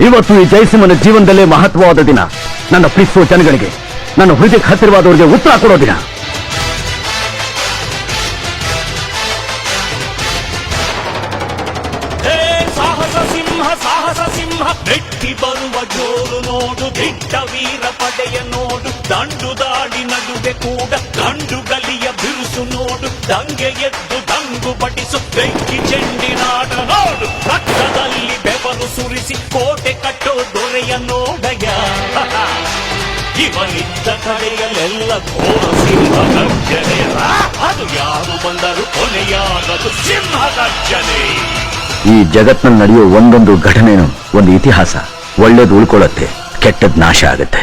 ಇವತ್ತು ಈ ಜಯಸಿಂಹನ ಜೀವನದಲ್ಲೇ ಮಹತ್ವವಾದ ದಿನ. ನನ್ನ ಪ್ರೀತಿಸುವ ಜನಗಳಿಗೆ, ನನ್ನ ಹೃದಯಕ್ಕೆ ಹತ್ತಿರವಾದವರಿಗೆ ಉತ್ತರ ಕೊಡೋ ದಿನ. ಸಾಹಸ ಸಿಂಹ ಮೆಟ್ಟಿ ಬರುವ ಜೋರು ನೋಡು, ದಿಟ್ಟ ವೀರ ಪಡೆಯ ನೋಡು, ದಂಡು ದಾಳಿ ನಡುವೆ ಕೂಡ ಗಂಡು ಗಲಿಯ ಬಿರುಸು ನೋಡು, ದಂಗೆ ಎದ್ದು ದಂಗು ಬಡಿಸು ಬೆಂಕಿ ಚೆಂಡಿನಾಡ ನೋಡು, ರಕ್ತದಲ್ಲಿ ಬೆವರು ಸುರಿಸಿ ಕೋಟೆ ಕಟ್ಟೋ ದೊರೆಯ ನೋಡಯ. ಇವನಿದ್ದ ಕಡೆಯಲ್ಲೆಲ್ಲ ಘೋರ ಸಿಂಹ ಗರ್ಜನೆ, ಅದು ಯಾರು ಬಂದರು ಕೊನೆಯಾಗದು ಸಿಂಹ ಗರ್ಜನೆ. ಈ ಜಗತ್ನಲ್ಲಿ ನಡೆಯೋ ಒಂದೊಂದು ಘಟನೆನೂ ಒಂದು ಇತಿಹಾಸ. ಒಳ್ಳೇದು ಉಳ್ಕೊಳ್ಳುತ್ತೆ, ಕೆಟ್ಟದ್ ನಾಶ ಆಗುತ್ತೆ.